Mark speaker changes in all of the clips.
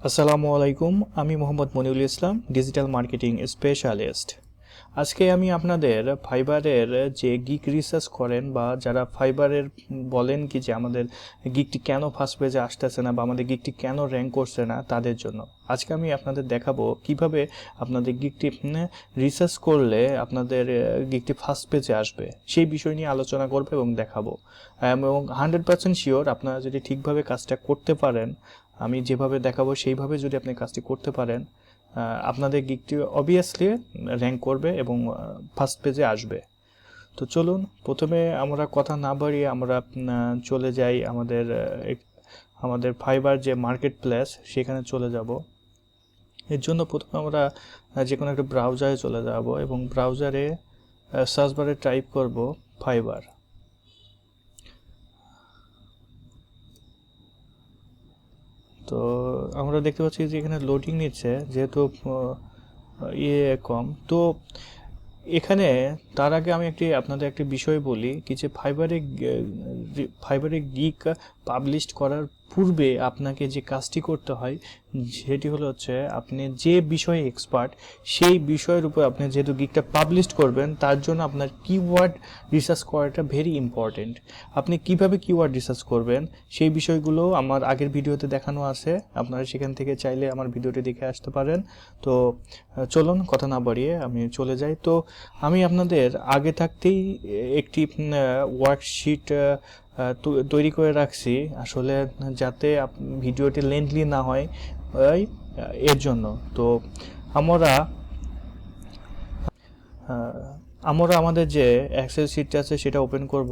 Speaker 1: আসসালামু আলাইকুম, আমি মোহাম্মদ মনিউল ইসলাম, ডিজিটাল মার্কেটিং স্পেশালিস্ট। আজকে আমি আপনাদের ফাইবারের যে গিগ রিসার্চ করেন বা যারা ফাইবারের বলেন কি যে আমাদের গিগটি কেন ফার্স্ট পেজে আসতেছে না বা আমাদের গিগটি কেন র্যাঙ্ক করছে না, তাদের জন্য আজকে আমি আপনাদের দেখাবো কিভাবে আপনাদের গিগটি রিসার্চ করলে আপনাদের গিগটি ফার্স্ট পেজে আসবে, সেই বিষয় নিয়ে আলোচনা করবো এবং দেখাবো। এবং 100% শিওর আপনারা যদি ঠিকভাবে কাজটা করতে পারেন, আমি যেভাবে দেখাবো সেইভাবে যদি আপনি কাজটি করতে পারেন, আপনাদের গিগটি অবভিয়াসলি র্যাঙ্ক করবে এবং ফার্স্ট পেজে আসবে। তো চলুন, প্রথমে আমরা কথা না বাড়িয়ে আমরা চলে যাই আমাদের ফাইবার যে মার্কেট প্লেস সেখানে চলে যাব। এর জন্য প্রথমে আমরা যে কোনো একটা ব্রাউজারে চলে যাব এবং ব্রাউজারে সার্চ বারে টাইপ করব ফাইবার। তো আমরা দেখতে পাচ্ছি যে এখানে লোডিং নিচ্ছে, যেহেতু কম। তো এখানে তার আগে আমি আপনাদের একটি বিষয় বলি কি যে ফাইবারে গিগ পাবলিশ করার পূর্বে আপনাকে যে কাজটি করতে হয় সেটি হচ্ছে আপনি যে বিষয়ে এক্সপার্ট সেই বিষয়ের উপর আপনি যেহেতু গিগটা পাবলিশ করবেন, তার জন্য আপনার কিওয়ার্ড রিসার্চ করাটা ভেরি ইম্পর্টেন্ট। আপনি কিভাবে কিওয়ার্ড রিসার্চ করবেন সেই বিষয়গুলো আমার আগের ভিডিওতে দেখানো আছে, আপনারা সেখান থেকে চাইলে আমার ভিডিওটি দেখে আসতে পারেন। তো চলুন কথা না বাড়িয়ে আমি চলে যাই। তো আমি আপনাদের আগে থাকতেই একটি ওয়ার্কশিট তৈরি করে রাখছি, আসলে যাতে ভিডিওটি লেন্থলি না হয় এর জন্য। তো আমরা আমাদের যে এক্সেল শিটটা আছে সেটা ওপেন করব।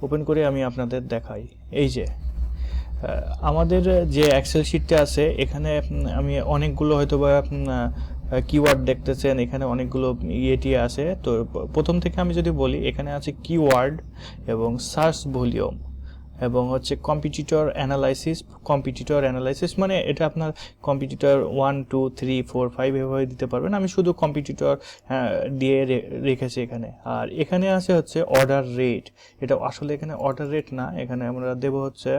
Speaker 1: ওপেন করে আমি আপনাদের দেখাই। এই যে আমাদের যে এক্সেল শিটটা আছে এখানে আমি অনেকগুলো হয়তো বা কিওয়ার্ড দেখতেছেন, এখানে অনেকগুলো ইয়েটি আছে। তো প্রথম থেকে আমি যদি বলি, এখানে আছে কিওয়ার্ড এবং সার্চ ভলিউম এবং হচ্ছে কম্পিটিটর অ্যানালাইসিস মানে এটা আপনার কম্পিটিটর 1 2 3 4 5 এভাবে দিতে পারবেন। আমি শুধু কম্পিটিটর দিয়ে রেখেছি এখানে। আর এখানে আছে হচ্ছে অর্ডার রেট। এটা আসলে এখানে অর্ডার রেট না, এখানে আমরা দেব হচ্ছে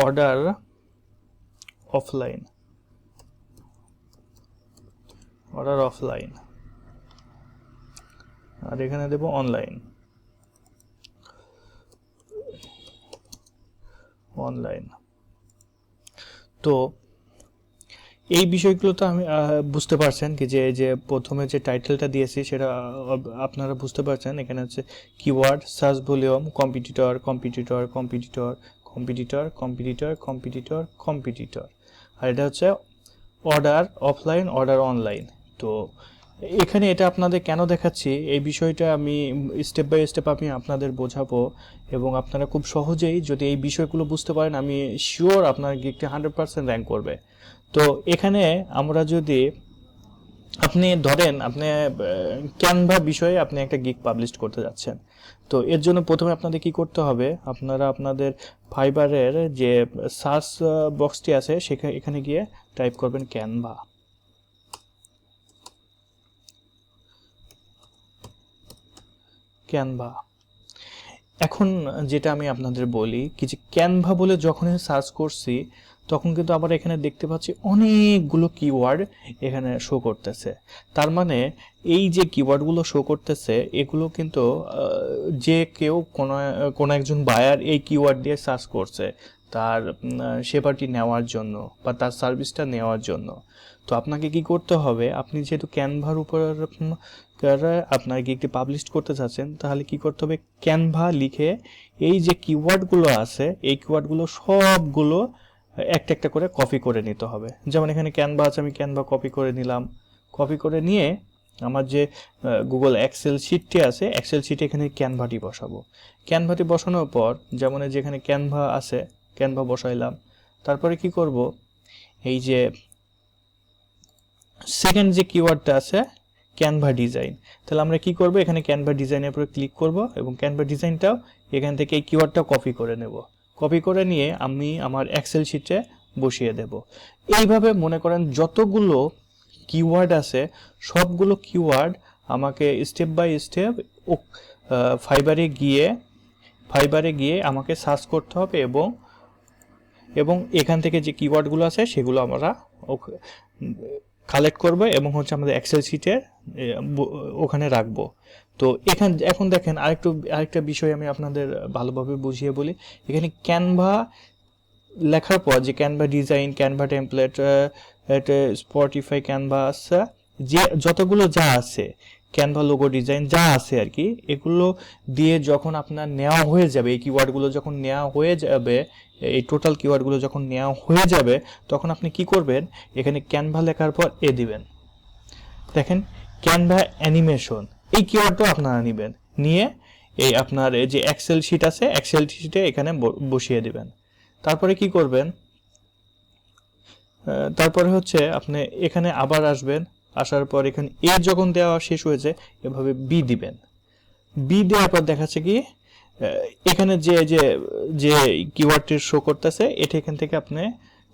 Speaker 1: অর্ডার অফলাইন। আর এখানে দেব অনলাইন। তো এই বিষয়গুলো তো আমি বুঝতে পারছেন কি যে প্রথমে যে টাইটেলটা দিয়েছি সেটা আপনারা বুঝতে পারছেন। এখানে হচ্ছে কিওয়ার্ড, সার্চ ভলিউম, কম্পিটিটর, আর এটা হচ্ছে অর্ডার অফলাইন, অর্ডার অনলাইন। তো এখানে এটা আপনাদের কেন দেখাচ্ছি এই বিষয়টা আমি স্টেপ বাই স্টেপ আমি আপনাদের বোঝাবো, এবং আপনারা খুব সহজেই যদি এই বিষয়গুলো বুঝতে পারেন আমি শিওর আপনার গিগটি 100% র্যাঙ্ক করবে। তো এখানে আমরা যদি আপনি ধরেন আপনি ক্যানভা বিষয়ে আপনি একটা গিগ পাবলিশ করতে যাচ্ছেন, তো এর জন্য প্রথমে আপনাদের কি করতে হবে, আপনারা আপনাদের ফাইবারের যে সার্চ বক্সটি আছে এখানে গিয়ে টাইপ করবেন ক্যানভা। এখন যেটা আমি আপনাদের বলি কি যে ক্যানভা বলে যখনই সার্চ করছি তখন কিন্তু আবার এখানে দেখতে পাচ্ছি অনেকগুলো কিওয়ার্ড এখানে শো করতেছে। তার মানে এই যে কিওয়ার্ডগুলো শো করতেছে এগুলো কিন্তু যে কেউ কোনো একজন বায়ার এই কিওয়ার্ড দিয়ে সার্চ করছে তার সেবাটি নেওয়ার জন্য বা তার সার্ভিসটা নেওয়ার জন্য। তো আপনাকে কি করতে হবে, আপনি যেহেতু ক্যানভার উপর আপনার গিগটি পাবলিশ করতে চাচ্ছেন, তাহলে কি করতে হবে, ক্যানভা লিখে এই যে কিওয়ার্ডগুলো আছে এই কিওয়ার্ডগুলো সবগুলো একটা একটা করে কপি করে নিতে হবে। যেমন এখানে ক্যানভা আছে, আমি ক্যানভা কপি করে নিলাম। কপি করে নিয়ে আমার যে গুগল এক্সেল শিটটি আছে এক্সেল শিটে এখানে ক্যানভাটি বসাবো। ক্যানভাটি বসানোর পর যেমন যেখানে ক্যানভা আছে ক্যানভা বসাইলাম। তারপরে কি করব, এই যে সেকেন্ড যে কিওয়ার্ডটা আছে ক্যানভা ডিজাইন, তাহলে আমরা কি করব, এখানে ক্যানভা ডিজাইনের উপরে ক্লিক করব এবং ক্যানভা ডিজাইনটাও এখান থেকে এই কিওয়ার্ডটা কপি করে নেব। কপি করে নিয়ে আমি আমার এক্সেল শিটে বসিয়ে দেব। এইভাবে মনে করেন যতগুলো কিওয়ার্ড আছে সবগুলো কিওয়ার্ড আমাকে স্টেপ বাই স্টেপ ফাইবারে গিয়ে আমাকে সার্চ করতে হবে এবং এবং এখান থেকে যে কিওয়ার্ডগুলো আছে সেগুলো আমরা কালেক্ট করব এবং হচ্ছে আমাদের এক্সেল শিটের ওখানে রাখবো। তো এখন দেখেন আরেকটা বিষয় আমি আপনাদের ভালোভাবে বুঝিয়ে বলি। এখানে ক্যানভা লেখার পর যে Canva design, Canva template, Spotify canvas, যে যতগুলো যা আছে, ক্যানভা লোগো ডিজাইন যা আছে আর কি, এগুলো দিয়ে যখন আপনার নেওয়া হয়ে যাবে, এই কিওয়ার্ডগুলো যখন নেওয়া হয়ে যাবে, এই টোটাল কিওয়ার্ডগুলো যখন নেওয়া হয়ে যাবে, তখন আপনি কি করবেন, এখানে ক্যানভা লেখার পর দিবেন। দেখেন ক্যানভা অ্যানিমেশন, এই কিওয়ার্ডটাও আপনারা নেবেন, নিয়ে এই আপনার এই যে এক্সেল শিট আছে, এক্সেল শিটে এখানে বসিয়ে দিবেন। তারপরে কি করবেন, তারপরে হচ্ছে আপনি এখানে আবার আসবেন, আসার পর এখানে যখন দেওয়া শেষ হয়েছে এভাবে বি দিবেন। বি দেওয়ার পর দেখাচ্ছে কি এখানে যে যে যে কিওয়ার্ডটি শো করতেছে এটা এখান থেকে আপনি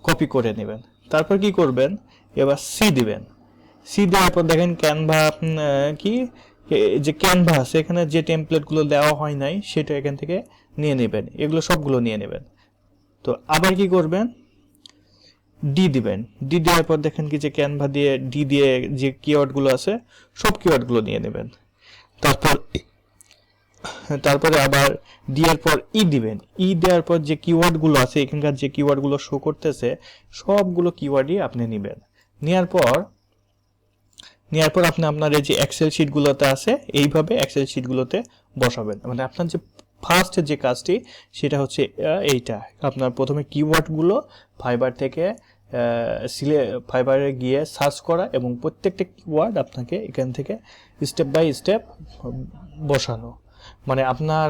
Speaker 1: কপি করে নেবেন। তারপর কি করবেন, এবার সি দিবেন। সি দেওয়ার পর দেখেন ক্যানভা কি যে ক্যানভা আছে এখানে যে টেমপ্লেটগুলো দেওয়া হয় নাই সেটা এখান থেকে নিয়ে নেবেন, এগুলো সবগুলো নিয়ে নেবেন। তো আবার কি করবেন, ডি দিবেন। ডি দেওয়ার পর দেখেন কি যে ক্যানভা দিয়ে ডি দিয়ে যে কিওয়ার্ডগুলো আছে সব কিওয়ার্ডগুলো নিয়ে নেবেন। তারপরে আবার ডি এর পর দিবেন। দেওয়ার পর যে কিওয়ার্ডগুলো আছে এখানকার যে কিওয়ার্ডগুলো শো করতেছে সবগুলো কিওয়ার্ডই আপনি নেবেন। নেওয়ার পর আপনি আপনার এই যে এক্সেল শিটগুলোতে আছে এইভাবে এক্সেল শিটগুলোতে বসাবেন। মানে আপনার যে ফার্স্ট যে কাজটি সেটা হচ্ছে এইটা, আপনার প্রথমে কিওয়ার্ডগুলো ফাইবার থেকে ফাইবারে গিয়ে সার্চ করা এবং প্রত্যেকটা কিওয়ার্ড আপনাকে এখান থেকে স্টেপ বাই স্টেপ বসানো। মানে আপনার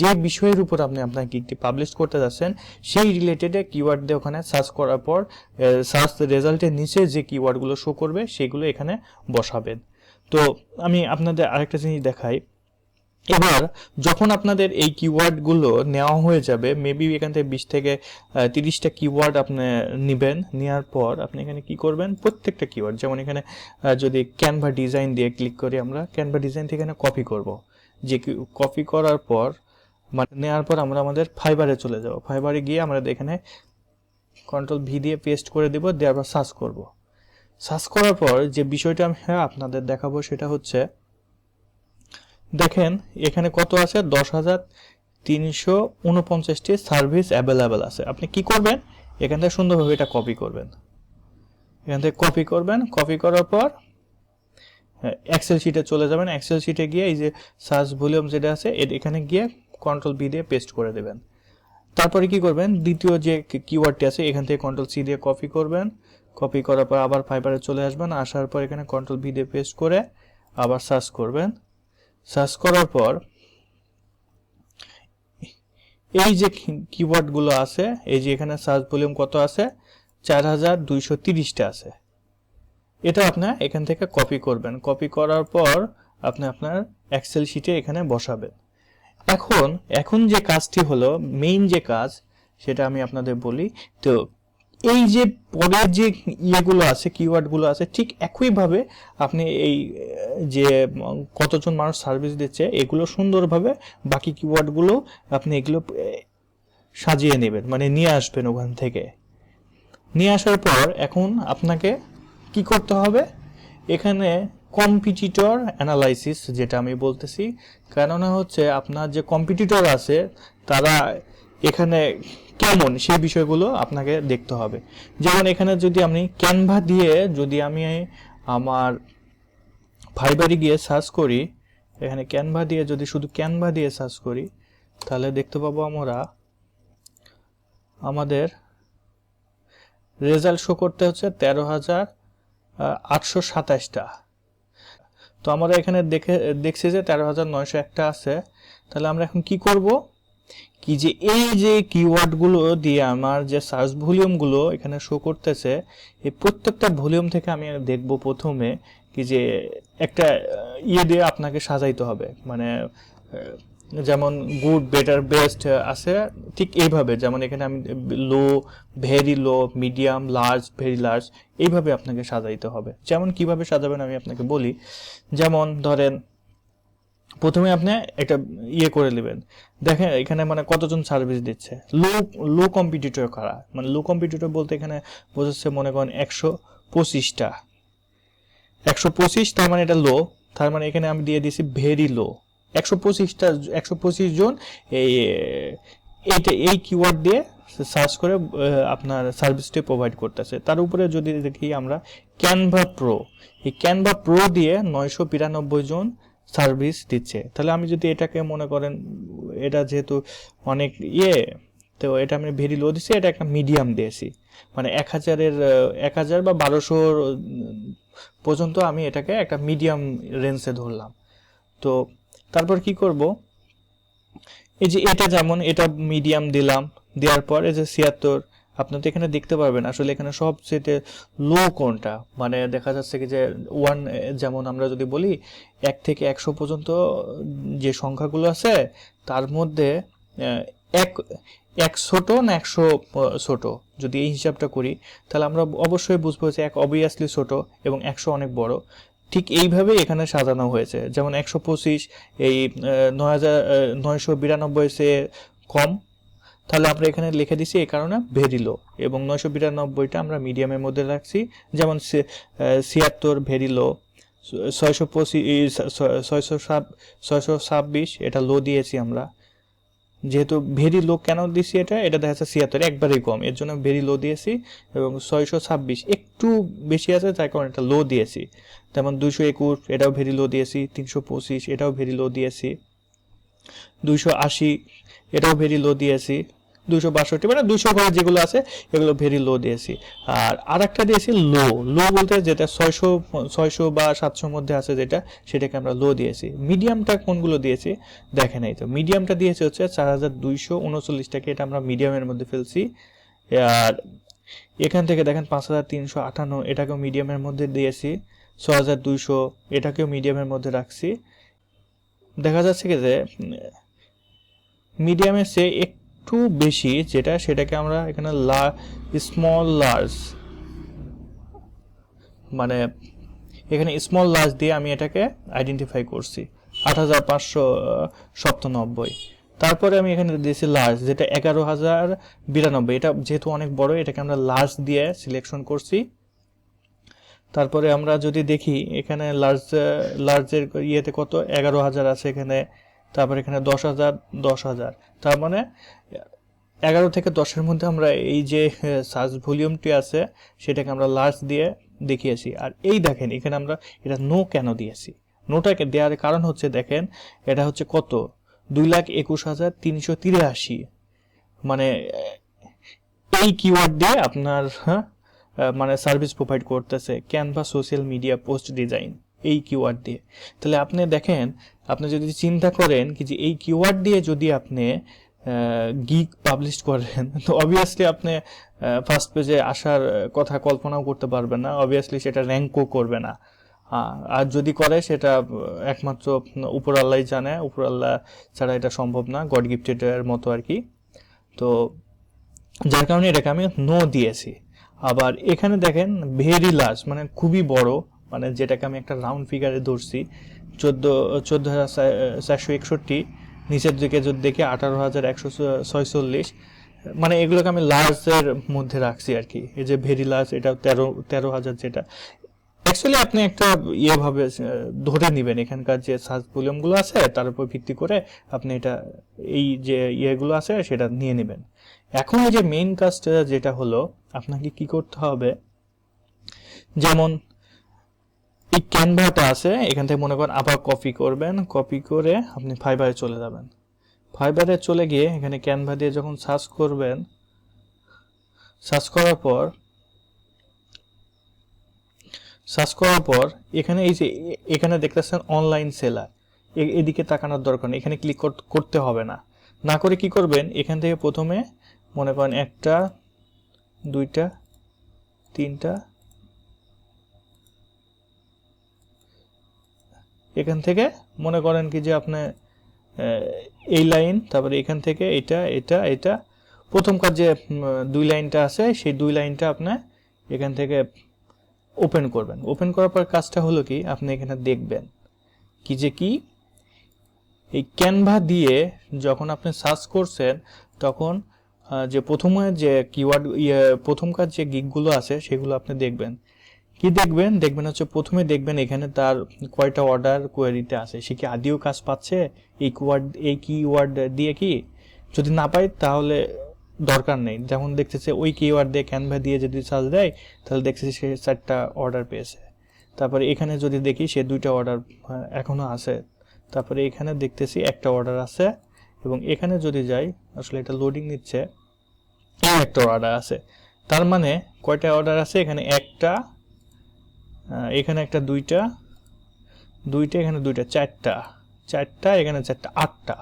Speaker 1: যে বিষয়ের উপর আপনি আপনার গিগটি পাবলিশ করতে যাচ্ছেন সেই রিলেটেড কিওয়ার্ড দিয়ে ওখানে সার্চ করার পর সার্চ রেজাল্টের নিচে যে কিওয়ার্ডগুলো শো করবে সেগুলো এখানে বসাবেন। তো আমি আপনাদের আরেকটা জিনিস দেখাই। এবার যখন আপনাদের এই কিওয়ার্ডগুলো নেওয়া হয়ে যাবে, মেবি এখান থেকে 20 থেকে 30টা কিওয়ার্ড আপনি নেবেন। নেওয়ার পর আপনি এখানে কি করবেন, প্রত্যেকটা কিওয়ার্ড, যেমন এখানে যদি ক্যানভা ডিজাইন দিয়ে ক্লিক করি, আমরা ক্যানভা ডিজাইন থেকে এখানে কপি করব। যে কপি করার পর মানে নেওয়ার পর আমরা আমাদের ফাইবারে চলে যাব। ফাইবারে গিয়ে আমরা এখানে কন্ট্রোল ভি দিয়ে পেস্ট করে দেব, দেওয়ার পর সার্চ করব। সার্চ করার পর যে বিষয়টা আমি আপনাদের দেখাবো সেটা হচ্ছে, দেখেন এখানে কত আছে, 10,349টি সার্ভিস অ্যাভেলেবেল আছে। আপনি কি করবেন, এখান থেকে সুন্দরভাবে এটা কপি করবেন। এখান থেকে কপি করার পর এক্সেল শিটে চলে যাবেন। এক্সেল শিটে গিয়ে এই যে সার্চ ভলিউম যেটা আছে এখানে গিয়ে কন্ট্রোল ভি দিয়ে পেস্ট করে দেবেন। তারপরে কি করবেন, দ্বিতীয় যে কিওয়ার্ডটি আছে এখান থেকে কন্ট্রোল সি দিয়ে কপি করবেন। কপি করার পর আবার ফাইবারে চলে আসবেন। আসার পর এখানে কন্ট্রোল ভি দিয়ে পেস্ট করে আবার সার্চ করবেন। সার্চ করার পর এই যে কিওয়ার্ডগুলো আছে, এই যে এখানে সার্চ ভলিউম কত আছে, 4,230টা আছে। এটা আপনি এখান থেকে কপি করবেন। কপি করার পর আপনি আপনার এক্সেল শিটে এখানে বসাবেন। এখন যে কাজটি হলো, মেইন যে কাজ সেটা আমি আপনাদের বলি। তো এই যে পরের যে ইয়েগুলো আছে, কিওয়ার্ডগুলো আছে, ঠিক একইভাবে আপনি এই যে কতজন মানুষ সার্ভিস দিচ্ছে এগুলো সুন্দরভাবে বাকি কিওয়ার্ডগুলো আপনি এগুলো সাজিয়ে নেবেন, মানে নিয়ে আসবেন ওখান থেকে। নিয়ে আসার পর এখন আপনাকে কি করতে হবে, এখানে কম্পিটিটর অ্যানালাইসিস যেটা আমি বলতেছি, কেননা হচ্ছে আপনার যে কম্পিটিটর আছে তারা এখানে কেমন সেই বিষয়গুলো আপনাকে দেখতে হবে। যেমন এখানে যদি আমি ক্যানভা দিয়ে যদি আমি আমার ফাইবারে গিয়ে সার্চ করি, এখানে ক্যানভা দিয়ে যদি শুধু ক্যানভা দিয়ে সার্চ করি তাহলে দেখতে পাবো আমরা আমাদের রেজাল্ট শো করতে হচ্ছে 13,827টা। তো আমরা এখানে দেখছি যে 13,901টা আছে। তাহলে আমরা এখন কি করব, কি যে এই যে কিওয়ার্ডগুলো দিয়ে আমার যে সার্চ ভলিউমগুলো এখানে শো করতেছে, এই প্রত্যেকটা ভলিউম থেকে আমি দেখব প্রথমে কি যে একটা দিয়ে আপনাকে সাজাইতে হবে। মানে যেমন গুড, বেটার, বেস্ট আছে, ঠিক এইভাবে। যেমন এখানে আমি low, very low, medium, large, very large, এইভাবে আপনাকে সাজাইতে হবে। যেমন কিভাবে সাজাবেন আমি আপনাকে বলি। যেমন ধরেন প্রথমে আপনি একটা ইয়ে করে নেবেন, দেখেন এখানে মানে কতজন সার্ভিস দিচ্ছে। লো লো কম্পিটিটর কারা, মানে লো কম্পিটিটর বলতে এখানে বোঝাচ্ছে মনে করেন 125টা, 125, তার মানে এটা লো। তার মানে এখানে আমি দিয়ে দিয়েছি ভেরি লো। 125 জন এই এই কিওয়ার্ড দিয়ে সার্চ করে আপনার সার্ভিসটি প্রোভাইড করতেছে। তার উপরে যদি দেখি আমরা ক্যানভা প্রো, এই ক্যানভা প্রো দিয়ে 992 জন সার্ভিস দিচ্ছে। তাহলে আমি যদি এটাকে মনে করেন, এটা যেহেতু অনেক তো এটা আমি ভেরি লো দিছি, এটা একটা মিডিয়াম দিয়েছি, মানে 1000 বা 1200 পর্যন্ত আমি এটাকে একটা মিডিয়াম রেঞ্জে ধরলাম। তো তারপর কি করব, এই যে এটা যেমন এটা মিডিয়াম দিলাম, দেওয়ার পর এই যে 76, আপনি তো এখানে দেখতে পারবেন আসলে এখানে সবচেয়ে লো কোনটা, মানে দেখা যাচ্ছে কি যে ওয়ান, যেমন আমরা যদি বলি 1 থেকে 100 পর্যন্ত যে সংখ্যাগুলো আছে তার মধ্যে এক এক ছোট না 100 ছোট, যদি এই হিসাবটা করি তাহলে আমরা অবশ্যই বুঝবো যে 1 অবভিয়াসলি ছোট এবং 100 অনেক বড়। ঠিক এইভাবে এখানে সাজানো হয়েছে, যেমন 125 এই 992 সে কম, তাহলে আমরা এখানে লিখে দিছি এই কারণে ভেরি লো, এবং 992টা আমরা মিডিয়ামের মধ্যে রাখছি, যেমন 76 ভেরি লো, 626 এটা লো দিয়েছি আমরা। যেহেতু ভেরি লো কেন দিছি, এটা দেখা যাচ্ছে 76 একবারেই কম, এর জন্য ভেরি লো দিয়েছি, এবং 626 একটু বেশি আছে তাই কারণে এটা লো দিয়েছি। যেমন 221 এটাও ভেরি লো দিয়েছি, 325 এটাও ভেরি লো দিয়েছি, 280 এটাও ভেরি লো দিয়েছি, 262 মানে 200 করে যেগুলো আছে এগুলো ভেরি লো দিয়েছি। আর আরেকটা দিয়েছি লো, লো বলতে যেটা 600 বা 700 মধ্যে আছে যেটা, সেটাকে আমরা লো দিয়েছি। মিডিয়ামটা কোনগুলো দিয়েছি দেখেন, এই তো মিডিয়ামটা দিয়েছে হচ্ছে 4239টাকে, এটা আমরা মিডিয়ামের মধ্যে ফেলছি। আর এখান থেকে দেখেন 5358 এটাকেও মিডিয়ামের মধ্যে দিয়েছি, 6200 এটাকেও মিডিয়ামের মধ্যে রাখছি। দেখা যাচ্ছে কি যে মিডিয়ামের চেয়ে একটু বেশি যেটা, সেটাকে আমরা এখানে স্মল লার্জ, মানে এখানে স্মল লার্জ দিয়ে আমি এটাকে আইডেন্টিফাই করছি 8597। তারপরে আমি এখানে দিয়েছি লার্জ, যেটা 11092, এটা যেহেতু অনেক বড় এটাকে আমরা লার্জ দিয়ে সিলেকশন করছি। তারপরে আমরা যদি দেখি এখানে লার্জের ইয়েতে কত 11000 আছে এখানে, তারপরে এখানে 10,000, তার মানে 11 থেকে 10-এর মধ্যে আমরা এই যে সার্চ ভলিউমটি আছে সেটাকে আমরা লার্জ দিয়ে দেখিয়েছি। আর এই দেখেন এখানে আমরা এটা নো কেন দিয়েছি, নোটাকে দেওয়ার কারণ হচ্ছে দেখেন এটা হচ্ছে কত 2,21,383, মানে এই কিওয়ার্ড দিয়ে আপনার মানে সার্ভিস প্রোভাইড করতেছে Canva social media post design এই কিওয়ার্ড দিয়ে। তাহলে আপনি দেখেন, আপনি যদি চিন্তা করেন কি যে এই কিওয়ার্ড দিয়ে যদি আপনি গিগ পাবলিশ করেন, তো অবভিয়াসলি আপনি ফার্স্ট পেজে আসার কথা কল্পনাও করতে পারবেন না, অবভিয়াসলি সেটা র্যাঙ্কও করবে না। আর যদি করে সেটা একমাত্র উপর আল্লাহই জানে, উপর আল্লাহ ছাড়া এটা সম্ভব না, গড গিফটেড এর মতো আর কি। তো যার কারণে এটাকে আমি নো দিয়েছি। আবার এখানে দেখেন ভেরি লার্জ মানে খুবই বড়, মানে যেটাকে আমি একটা রাউন্ড ফিগারে ধরছি 14,461, নিচের দিকে যদি দেখি 18,146, মানে এগুলোকে আমি লার্জের মধ্যে রাখছি আর কি। এই যে ভেরি লার্জ এটা 13,000 যেটা, অ্যাকচুয়ালি আপনি একটা ভাবে ধরে নেবেন এখানকার যে সার্চ ভলিউমগুলো আছে তার উপর ভিত্তি করে আপনি এটা এই যে ইয়েগুলো আছে সেটা নিয়ে নেবেন। এখন এই যে মেইন কাজটা যেটা হলো, আপনাকে কি করতে হবে, যেমন এই ক্যানভাটা আছে এখান থেকে মনে করেন আবার কপি করবেন, কপি করে আপনি ফাইবারে চলে যাবেন। ফাইবারে চলে গিয়ে এখানে ক্যানভা দিয়ে যখন সার্চ করবেন, সার্চ করার পর এখানে এই যে এখানে দেখতেছেন অনলাইন সেলার, এদিকে তাকানোর দরকার নেই, এখানে ক্লিক করতে হবে না। না করে কি করবেন, এখান থেকে প্রথমে মনে করেন 1টা 2টা 3টা, এখান থেকে মনে করেন কি যে আপনি এই লাইন, তারপরে এখান থেকে এটা এটা এটা প্রথমকার যে 2 লাইনটা আছে সেই 2 লাইনটা আপনি এখান থেকে ওপেন করবেন। ওপেন করার পর কাজটা হলো কি, আপনি এখানে দেখবেন কি যে কি এই ক্যানভা দিয়ে যখন আপনি সার্চ করছেন তখন যে প্রথমে যে কিওয়ার্ড প্রথমকার যে গিগগুলো আছে সেগুলো আপনি দেখবেন। কি দেখবেন? দেখবেন হচ্ছে প্রথমে দেখবেন এখানে তার কয়টা অর্ডার কোয়েরিতে আছে, সে কি আদিও কাজ পাচ্ছে এই কিওয়ার্ড দিয়ে। কি যদি না পাই তাহলে দরকার নেই, যেমন দেখতেছে ওই কিওয়ার্ড দিয়ে ক্যানভা দিয়ে যদি সার্চ দেয় তাহলে দেখতেছে সে 4টা অর্ডার পেয়েছে। তারপরে এখানে যদি দেখি সে 2টা অর্ডার এখনো আছে। তারপরে এখানে দেখতেছি 1টা অর্ডার আছে, এবং এখানে যদি যাই আসলে এটা লোডিং নিচ্ছে, একটা অর্ডার আছে। তার মানে কয়টা অর্ডার আছে? এখানে একটা, এখানে একটা, দুইটা, এখানে দুইটা, চারটা, এখানে 4টা, 8টা।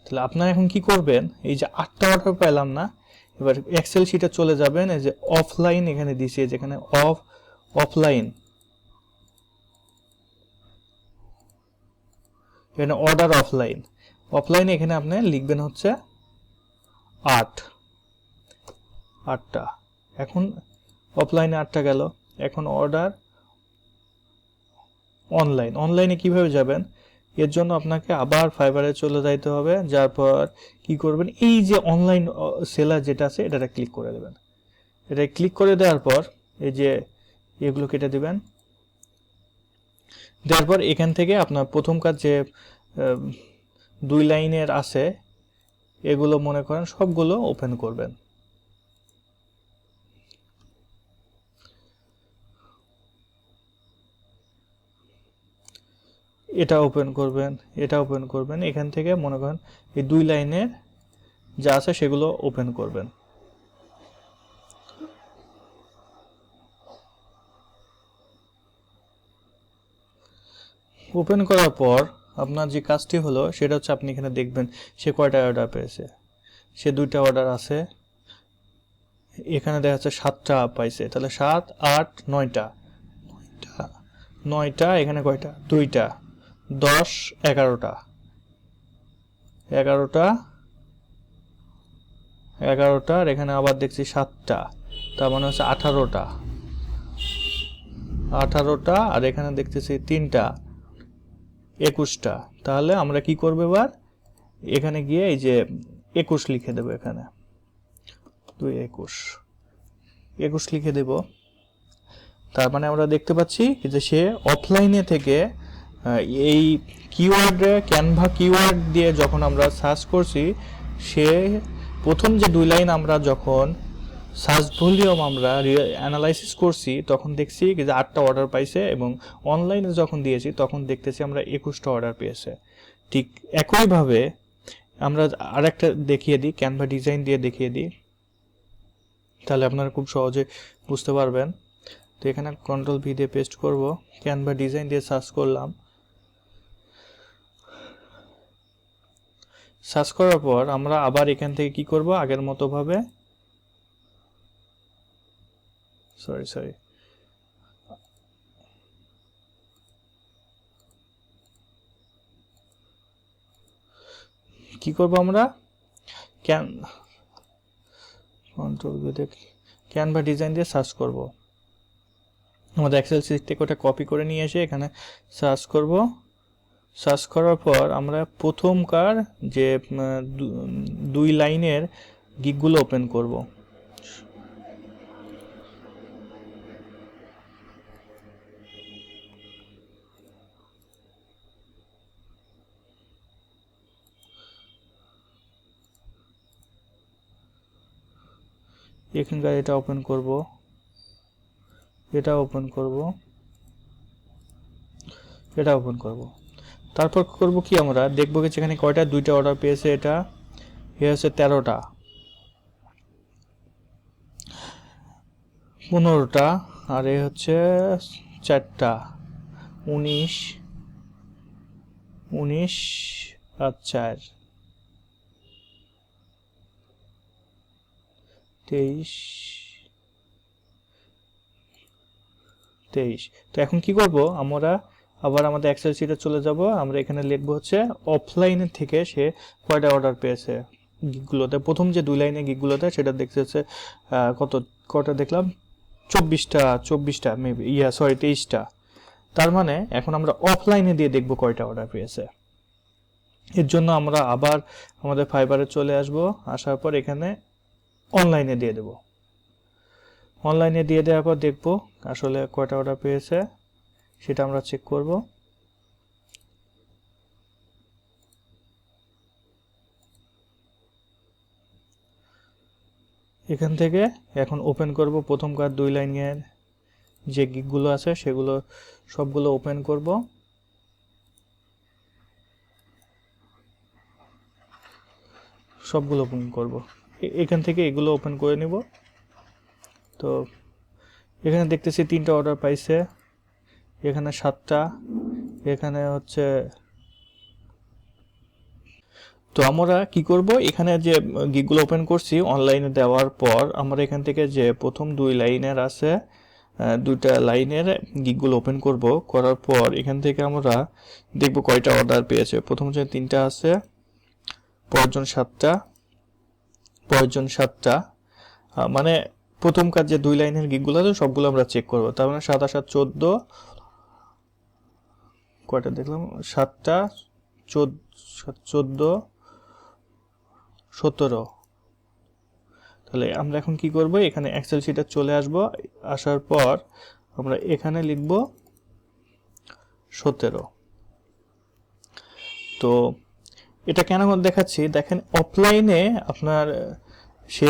Speaker 1: তাহলে আপনারা এখন কি করবেন? এই যে 8টা অর্ডার পেলাম না, এবার এক্সেল শিটে চলে যাবেন। এই যে অফলাইন এখানে দিছি, যেখানে অফলাইন এখানে অর্ডার অফলাইন এখানে আপনি লিখবেন হচ্ছে 8টা। এখন অফলাইনে 8টা গেল। এখন অর্ডার অনলাইনে কিভাবে যাবেন? এর জন্য আপনাকে আবার ফাইবারে চলে যাইতে হবে। যার পর কি করবেন? এই যে অনলাইন সেলার যেটা আছে এটা ক্লিক করে দেবেন। এটা ক্লিক করে দেওয়ার পর এই যে এগুলো কেটে দিবেন। দেওয়ার পর এখান থেকে আপনার প্রথমকার যে 2 লাইনের আছে এগুলো মনে করেন সবগুলো ওপেন করবেন। এটা ওপেন করবেন, এখান থেকে মনে করেন এই 2 লাইনের যা আছে সেগুলো ওপেন করবেন। ওপেন করার পর আপনার যে কাজটি হলো সেটা হচ্ছে আপনি এখানে দেখবেন সে কয়টা অর্ডার পেয়েছে। সে 2টা অর্ডার আছে, এখানে দেখা যাচ্ছে 7টা পাইছে। তাহলে 7, 8, 9টা, এখানে কয়টা? 2টা, 10, 11টা, 11টা, আর এখানে আবার দেখছি 7টা, তার মানে হচ্ছে 18টা, আর এখানে দেখতেছি 3টা, 21টা। তাহলে আমরা কি করবো এবার? এখানে গিয়ে এই যে 21 লিখে দেবো, এখানে 21 লিখে দেব। তার মানে আমরা দেখতে পাচ্ছি যে সে অফলাইনে থেকে এই কিওয়ার্ডে ক্যানভা কিওয়ার্ড দিয়ে যখন আমরা সার্চ করছি, সে প্রথম যে 2 লাইন আমরা যখন সার্চ ভলিউম আমরা অ্যানালাইসিস করছি তখন দেখছি যে 8টা অর্ডার পাইছে, এবং অনলাইনে যখন দিয়েছি তখন দেখতেছি আমরা 21টা অর্ডার পেয়েছে। ঠিক একইভাবে আমরা আরেকটা দেখিয়ে দিই, ক্যানভা ডিজাইন দিয়ে দেখিয়ে দিই, তাহলে আপনারা খুব সহজে বুঝতে পারবেন। তো এখানে কন্ট্রোল ভি দিয়ে পেস্ট করব, ক্যানভা ডিজাইন দিয়ে সার্চ করলাম। সার্চ করার পর আমরা আবার এখান থেকে কি করব? আগের মতো ভাবে সরি কি করব? আমরা কন্ট্রোল ভি দিয়ে ক্যানভা ডিজাইন দিয়ে সার্চ করব। আমাদের এক্সেল শিট থেকে ওটা কপি করে নিয়ে এসে এখানে সার্চ করব। সার্চ করার পর আমরা প্রথমকার যে 2 লাইনের গিগগুলো ওপেন করব। এখানকার এটা ওপেন করব, এটা ওপেন করব। তারপর করব কি? আমরা দেখব যে এখানে কয়টা 2টা অর্ডার পেয়েছে। এটা হচ্ছে 13টা, 15টা, আর এ হচ্ছে 4টা, 19 আর 4, 23। তো এখন কি করব? আমরা আবার আমাদের এক্সেল শিটে চলে যাব। আমরা এখানে লিখব হচ্ছে অফলাইনের থেকে সে কয়টা অর্ডার পেয়েছে গিগগুলোতে। প্রথম যে 2 লাইনে গিগগুলোতে সেটা দেখতেছে কটা দেখলাম? 24টা মেবি, 23টা। তার মানে এখন আমরা অফলাইনে দিয়ে দেখব কয়টা অর্ডার পেয়েছে। এর জন্য আমরা আবার আমাদের ফাইবারে চলে আসব, আসার পর এখানে অনলাইনে দিয়ে দেব। অনলাইনে দিয়ে দেওয়ার পর দেখব আসলে কয়টা অর্ডার পেয়েছে সেটা আমরা চেক করব। এখান থেকে এখন ওপেন করব প্রথম কার 2 লাইনের যে গিগগুলো আছে সেগুলো সবগুলো ওপেন করব। সবগুলো ওপেন করব, এখান থেকে এগুলো ওপেন করে নিব। তো এখানে দেখতেছি 3টা অর্ডার পাইছে, এখানে 7টা, এখানে হচ্ছে। তো আমরা কি করব, এখানে যে গিগগুলো ওপেন করছি অনলাইনে দেওয়ার পর আমরা এখান থেকে যে প্রথম 2 লাইনের আছে 2টা লাইনের গিগগুলো ওপেন করব। করার পর এখান থেকে আমরা দেখব কয়টা অর্ডার পেয়েছে। প্রথম যে 3টা আছে, পরজন 7টা, পরজন 7টা, মানে প্রথম কাজ যে 2 লাইনের গিগগুলো আছে সবগুলো আমরা চেক করব। তার মানে 7 আর 7 14, কয়টা দেখলাম 7টা, 14, 17। তাহলে আমরা এখন কি করব, এখানে এক্সেল শিটে চলে আসব, আসার পর আমরা এখানে লিখব 17। তো এটা কেন দেখাচ্ছি দেখেন, অফলাইনে আপনার সে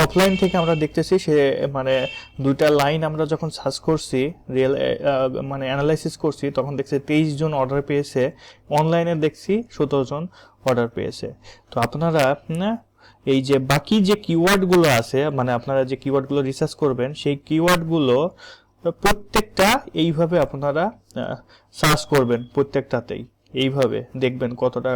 Speaker 1: অফলাইন থেকে আমরা দেখতেছি সে মানে 2টা লাইন আমরা যখন সার্চ করছি রিয়েল মানে অ্যানালাইসিস করছি তখন দেখছি 23 জন অর্ডার পেয়েছে, অনলাইনে দেখছি 17 জন অর্ডার পেয়েছে। তো আপনারা এই যে বাকি যে কিওয়ার্ডগুলো আছে, মানে আপনারা যে কিওয়ার্ডগুলো রিসার্চ করবেন সেই কিওয়ার্ডগুলো প্রত্যেকটা এইভাবে আপনারা সার্চ করবেন, প্রত্যেকটাতেই এইভাবে দেখবেন কতটা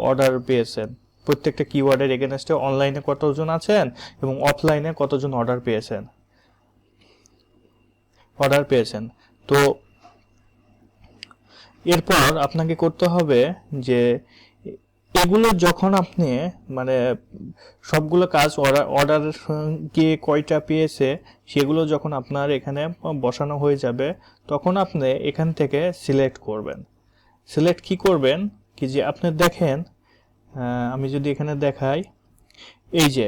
Speaker 1: অর্ডার পেয়েছেন। প্রত্যেকটা কিওয়ার্ডের এগেনস্টে অনলাইনে কতজন আছেন এবং অফলাইনে কতজন অর্ডার পেয়েছেন। তো এরপর আপনাকে করতে হবে যে এগুলো যখন আপনি মানে সবগুলো কাজ অর্ডার কে কয়টা পেয়েছে সেগুলো যখন আপনার এখানে বসানো হয়ে যাবে তখন আপনি এখান থেকে সিলেক্ট করবেন। সিলেক্ট কি করবেন কি যে আপনি দেখেন, আমি যদি এখানে দেখাই, এই যে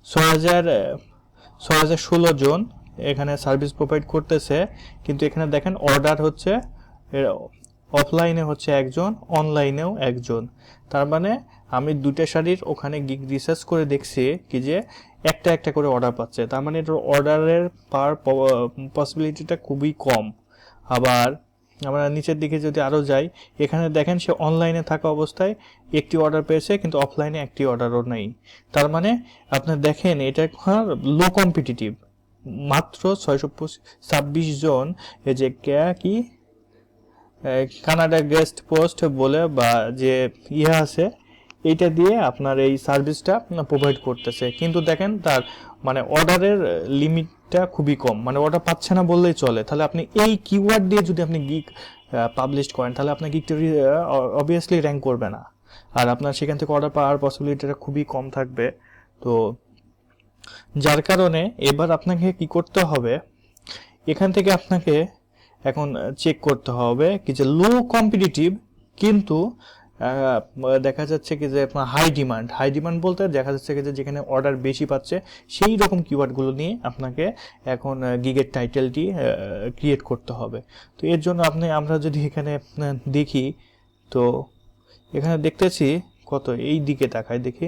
Speaker 1: 6016 জন এখানে সার্ভিস প্রোভাইড করতেছে, কিন্তু এখানে দেখেন অর্ডার হচ্ছে অফলাইনে হচ্ছে একজন, অনলাইনেও একজন। তার মানে আমি 2টা শাড়ির ওখানে গিগ রিসার্চ করে দেখছি কি যে একটা একটা করে অর্ডার পাচ্ছে, তার মানে এটার অর্ডারের পার পসিবিলিটিটা খুবই কম। আবার আমরা নিচের দিকে যদি আরও যাই, এখানে দেখেন সে অনলাইনে থাকা অবস্থায় একটি অর্ডার পেয়েছে কিন্তু অফলাইনে একটি অর্ডারও নেই। তার মানে আপনি দেখেন এটা লো কম্পিটিটিভ, মাত্র 626 জন এই যে কি কানাডা গেস্ট পোস্ট বলে বা যে আছে এইটা দিয়ে আপনার এই সার্ভিসটা প্রোভাইড করতেছে, কিন্তু দেখেন তার মানে অর্ডারের লিমিটটা খুবই কম, মানে অর্ডার পাচ্ছে না বললেই চলে। তাহলে আপনি এই কিওয়ার্ড দিয়ে যদি আপনি গিগ পাবলিশ করেন তাহলে আপনার গিগটা অবভিয়াসলি র্যাঙ্ক করবে না, আর আপনার সেখান থেকে অর্ডার পাওয়ার পসিবিলিটিটা খুবই কম থাকবে। তো যার কারণে এবার আপনাকে কি করতে হবে, এখান থেকে আপনাকে এখন চেক করতে হবে কি যে লো কম্পিটিটিভ কিন্তু দেখা যাচ্ছে কি যে আপনার হাই ডিমান্ড বলতে দেখা যাচ্ছে কি যে যেখানে অর্ডার বেশি পাচ্ছে সেই রকম কিওয়ার্ডগুলো নিয়ে আপনাকে এখন গিগের টাইটেলটি ক্রিয়েট করতে হবে। তো এর জন্য আমরা যদি এখানে দেখি, তো এখানে দেখতেছি কত, এই দিকে তাকাই দেখি,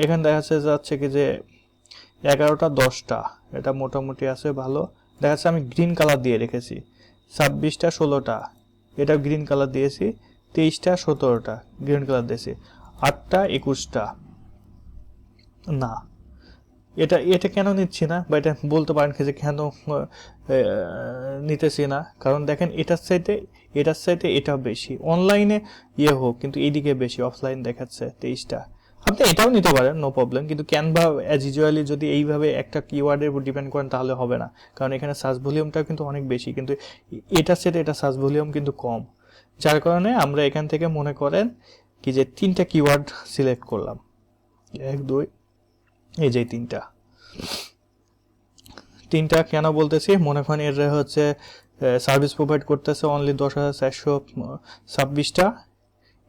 Speaker 1: এখানে দেখা যাচ্ছে কি যে 11টা 10টা, এটা মোটামুটি আছে ভালো দেখা যাচ্ছে। আমি গ্রিন কালার দিয়ে রেখেছি 26টা 16টা, এটা গ্রিন কালার দিয়েছি, 23টা 17টা গ্রিন কালার দিয়েছি, 8টা 21টা না। এটা কেন নিচ্ছি না বা এটা বলতে পারেন যে কেন নিতেছি না, কারণ দেখেন এটার সাইতে এটা বেশি, অনলাইনে হোক কিন্তু এইদিকে বেশি, অফলাইন দেখাচ্ছে 23টা। আপনি এটাও নিতে পারেন, নো প্রবলেম, কিন্তু ক্যানভা অ্যাজ ইউজুয়ালি যদি এইভাবে একটা কিওয়ার্ডের উপর ডিপেন্ড করেন তাহলে হবে না, কারণ এখানে সার্চ ভলিউমটাও কিন্তু অনেক বেশি, কিন্তু এটার সাথে এটা সার্চ ভলিউম কিন্তু কম। যার কারণে আমরা এখান থেকে মনে করেন কি যে 3টা কিওয়ার্ড সিলেক্ট করলাম, 1 2, এই যে 3টা কেন বলতেছি, মনে করেন এর হচ্ছে সার্ভিস প্রোভাইড করতেছে অনলি 10,426টা,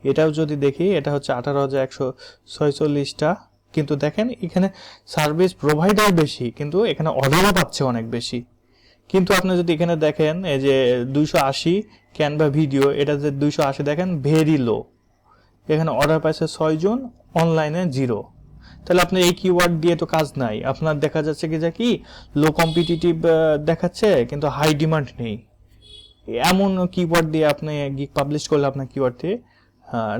Speaker 1: এটাও যদি দেখি এটা হচ্ছে 18,146টা, কিন্তু দেখেন এখানে সার্ভিস প্রোভাইডার বেশি কিন্তু এখানে অর্ডারও পাচ্ছে অনেক বেশি। কিন্তু আপনি যদি এখানে দেখেন এই যে 280 ক্যানভা ভিডিও, এটা যে 280 দেখেন ভেরি লো, এখানে অর্ডার পাইছে 6 জন, অনলাইনে 0। তাহলে আপনার এই কিওয়ার্ড দিয়ে তো কাজ নাই, আপনার দেখা যাচ্ছে কি যে কি লো কম্পিটিটিভ দেখাচ্ছে কিন্তু হাই ডিমান্ড নেই। এমন কিওয়ার্ড দিয়ে আপনি গিগ পাবলিশ করলে আপনার কিওয়ার্ডটি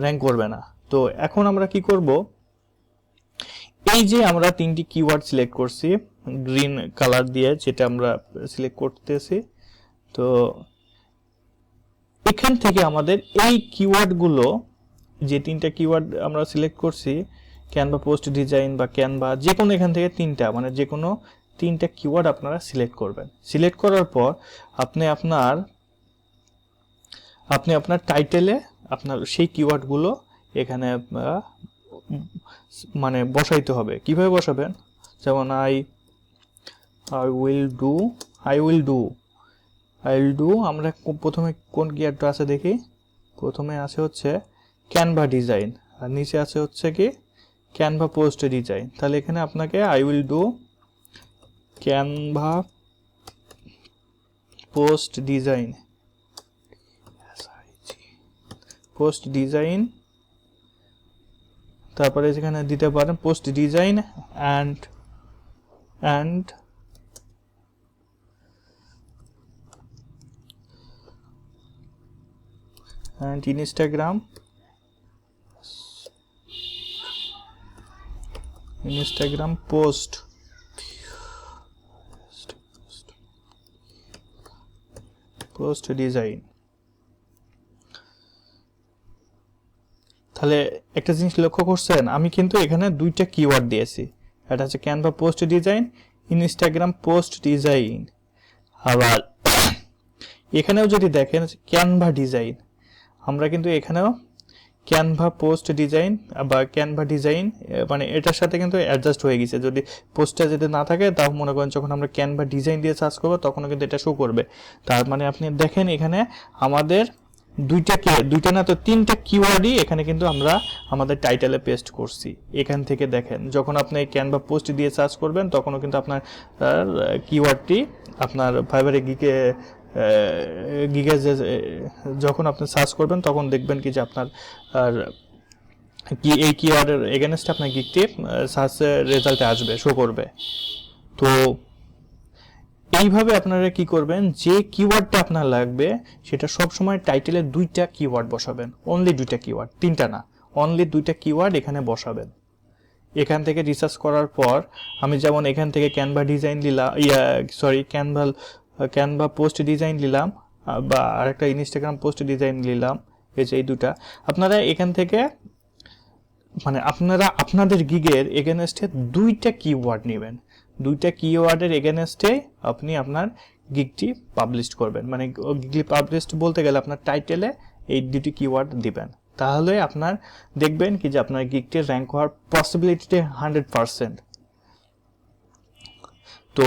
Speaker 1: র্যাঙ্ক করবে না। তো এখন আমরা কি করব, এই যে আমরা 3টি কিওয়ার্ড সিলেক্ট করছি গ্রিন কালার দিয়ে, যেটা আমরা সিলেক্ট করতেছি, তো এখান থেকে আমাদের এই কিওয়ার্ডগুলো, যে 3টা কিওয়ার্ড আমরা সিলেক্ট করছি, ক্যানভা পোস্ট ডিজাইন বা ক্যানভা, যে কোনো এখান থেকে 3টা, মানে যে কোনো 3টা কিওয়ার্ড আপনারা সিলেক্ট করবেন। সিলেক্ট করার পর আপনি আপনার টাইটেলে আপনার সেই কিওয়ার্ডগুলো এখানে মানে বসাইতে হবে। কিভাবে বসাবেন, যেমন আই উইল ডু আমরা প্রথমে কোন কিওয়ার্ডটা আছে দেখি, প্রথমে আছে হচ্ছে ক্যানভা ডিজাইন, আর নিচে আছে হচ্ছে কি ক্যানভা পোস্ট ডিজাইন। তাহলে এখানে আপনাকে I will do Canva post design, তারপরে যেখানে দিতে পারেন post design and Instagram post design. তাহলে একটা জিনিস লক্ষ্য করছেন, আমি কিন্তু এখানে 2টা কিওয়ার্ড দিয়েছি, এটা হচ্ছে Canva post design, Instagram post design. আবার এখানেও যদি দেখেন ক্যানভা ডিজাইন, আমরা কিন্তু এখানেও ক্যানভা পোস্ট ডিজাইন বা ক্যানভা ডিজাইন মানে এটার সাথে কিন্তু অ্যাডজাস্ট হয়ে গেছে। যদি পোস্টটা যদি না থাকে তাও মনে করেন যখন আমরা ক্যানভা ডিজাইন দিয়ে সার্চ করবো তখনও কিন্তু এটা শো করবে। তার মানে আপনি দেখেন এখানে আমাদের 2টা না তো 3টা কিওয়ার্ডই এখানে কিন্তু আমরা আমাদের টাইটেলে পেস্ট করছি। এখান থেকে দেখেন যখন আপনি ক্যানভা পোস্ট দিয়ে সার্চ করবেন তখনও কিন্তু আপনার কিওয়ার্ডটি আপনার ফাইবারে গিগে যখন আপনি সার্চ করবেন তখন দেখবেন কি যে আপনার কি এই কিওয়ার্ডের এগেনস্টে আপনার গিগটি সার্চ রেজাল্টে আসবে, শো করবে। তো এইভাবে আপনারা কি করবেন, যে কিওয়ার্ডটা আপনার লাগবে সেটা সব সময় টাইটেলে 2টা কিওয়ার্ড বসাবেন, অনলি 2টা কিওয়ার্ড, 3টা না, অনলি 2টা কিওয়ার্ড এখানে বসাবেন। এখান থেকে রিসার্চ করার পর আমি যেমন এখান থেকে ক্যানভা ডিজাইন দিলাম, ক্যানভা পোস্ট ডিজাইন নিলাম বা আরেকটা ইনস্টাগ্রাম পোস্ট ডিজাইন নিলাম, এই যে এই 2টা, আপনারা এখান থেকে মানে আপনারা আপনাদের গিগের এগেনস্টে 2টা কিওয়ার্ড নেবেন, 2টা কিওয়ার্ডের এগেনস্টে আপনি আপনার গিগটি পাবলিশ করবেন। মানে গিগটি পাবলিশ বলতে গেলে আপনার টাইটেলে এই 2টি কিওয়ার্ড দিবেন, তাহলে আপনার দেখবেন কি যে আপনার গিগটির র্যাঙ্ক হওয়ার পসিবিলিটি 100%। তো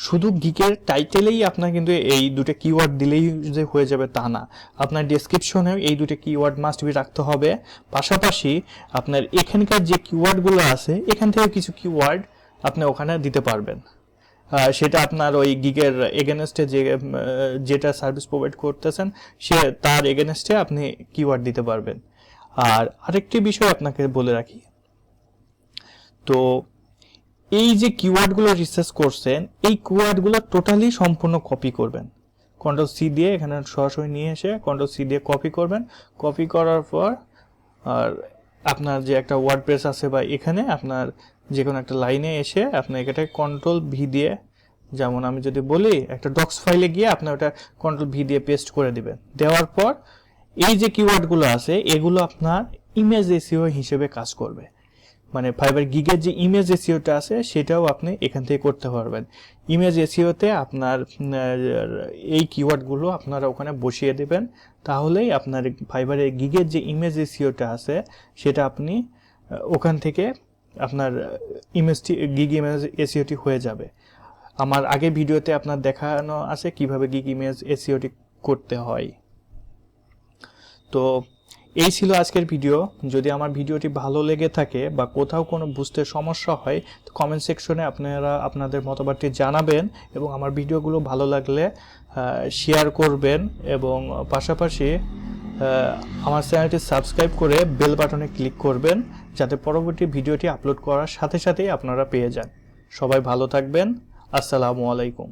Speaker 1: শুধু গিগের টাইটেলেই আপনার কিন্তু এই 2টা কিওয়ার্ড দিলেই যে হয়ে যাবে তা না, আপনার ডেসক্রিপশনেও এই 2টা কিওয়ার্ড মাস্ট বি রাখতে হবে। পাশাপাশি আপনার এখানকার যে কিওয়ার্ডগুলো আছে এখান থেকে কিছু কিওয়ার্ড আপনি ওখানে দিতে পারবেন, সেটা আপনার ওই গিগের এগেনস্টে যেটা সার্ভিস প্রোভাইড করতেছেন সে তার এগেনস্টে আপনি কিওয়ার্ড দিতে পারবেন। আর আরেকটি বিষয় আপনাকে বলে রাখি, তো এই যে কিওয়ার্ডগুলো রিসার্চ করছেন এই কিওয়ার্ডগুলো টোটালি সম্পূর্ণ কপি করবেন, কন্ট্রোল সি দিয়ে এখানে সরাসরি নিয়ে এসে কন্ট্রোল সি দিয়ে কপি করবেন। কপি করার পর আর আপনার যে একটা ওয়ার্ডপ্রেস আছে বা এখানে আপনার যে কোনো একটা লাইনে এসে আপনি এটাকে কন্ট্রোল ভি দিয়ে, যেমন আমি যদি বলি একটা ডক্স ফাইলে গিয়ে আপনি ওটা কন্ট্রোল ভি দিয়ে পেস্ট করে দিবেন। দেওয়ার পর এই যে কিওয়ার্ডগুলো আছে এগুলো আপনার ইমেজ এসইও হিসেবে কাজ করবে, মানে ফাইবার গিগের যে ইমেজ এসইওটা আছে সেটাও আপনি এখান থেকে করতে পারবেন। ইমেজ এসইওতে আপনার এই কিওয়ার্ডগুলো আপনারা ওখানে বসিয়ে দেবেন, তাহলেই আপনার ফাইবারের গিগের যে ইমেজ এসইওটা আছে সেটা আপনি ওখান থেকে আপনার গিগ ইমেজ এসইওটি হয়ে যাবে। আমার আগে ভিডিওতে আপনার দেখানো আছে কিভাবে গিগ ইমেজ এসইওটি করতে হয়। তো এই ছিল আজকের ভিডিও। যদি আমার ভিডিওটি ভালো লেগে থাকে বা কোথাও কোনো বুঝতে সমস্যা হয় তো কমেন্ট সেকশনে আপনারা আপনাদের মতামতটি জানাবেন এবং আমার ভিডিওগুলো ভালো লাগলে শেয়ার করবেন এবং পাশাপাশি আমার চ্যানেলটি সাবস্ক্রাইব করে বেল বাটনে ক্লিক করবেন যাতে পরবর্তী ভিডিওটি আপলোড করার সাথে সাথেই আপনারা পেয়ে যান। সবাই ভালো থাকবেন। আসসালামু আলাইকুম।